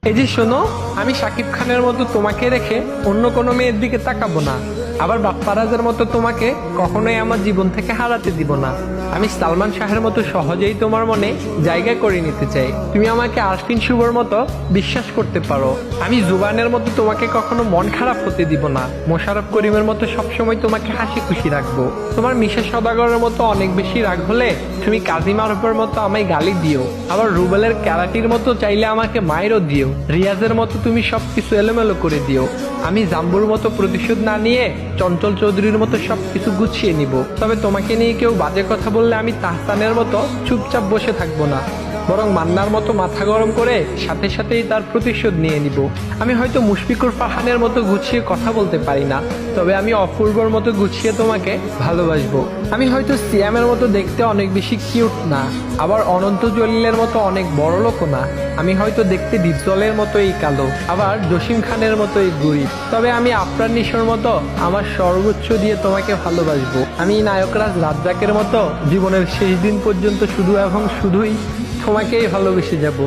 এই যে শোনো, আমি শাকিব খানের মতো তোমাকে রেখে অন্য কোনো মেয়ের দিকে তাকাবো না। আবার বাপ্পারাজের মতো তোমাকে কখনোই আমার জীবন থেকে হারাতে দিব না। আমি সালমান শাহের মতো সহজেই তোমার মনে জায়গা করে নিতে চাই। তুমি আমাকে আরফিন শুভর মতো বিশ্বাস করতে পারো। আমি জুবানের মতো তোমাকে কখনো মন খারাপ হতে দিব না। মোশাররফ করিমের মতো সবসময় তোমাকে হাসি খুশি রাখবো। তোমার মিশা সওদাগরের মতো অনেক বেশি রাগ হলে তুমি কাজী মারুফের মতো আমায় গালি দিও। আবার রুবেলের ক্যারাটির মতো চাইলে আমাকে মায়েরও দিও। রিয়াজের মতো তুমি সবকিছু এলোমেলো করে দিও। আমি জাম্বুর মতো প্রতিশোধ না নিয়ে চঞ্চল চৌধুরীর মতো সবকিছু গুছিয়ে নিব। তবে তোমাকে নিয়ে কেউ বাজে কথা বললে আমি তাহসানের মতো চুপচাপ বসে থাকবো না, বরং মান্নার মতো মাথা গরম করে সাথে সাথেই তার প্রতিশোধ নিয়ে নিব। আমি হয়তো মুশফিকুর ফারহানের মতো গুছিয়ে কথা বলতে পারি না, তবে আমি অপূর্বর মতো গুছিয়ে তোমাকে ভালোবাসবো। আমি হয়তো সিয়ামের মতো দেখতে অনেক বেশি কিউট না, আবার অনন্ত জলিলের মতো অনেক বড় লোকও না। আমি হয়তো দেখতে ডিপজলের মতোই কালো, আবার জসিম খানের মতোই গরিব, তবে আমি আফরান নিশোর মতো আমার সর্বোচ্চ দিয়ে তোমাকে ভালোবাসবো। আমি নায়করাজ রাজ্জাকের মতো জীবনের শেষ দিন পর্যন্ত শুধু এবং শুধুই তোমাকেই ভালোবেসে যাব।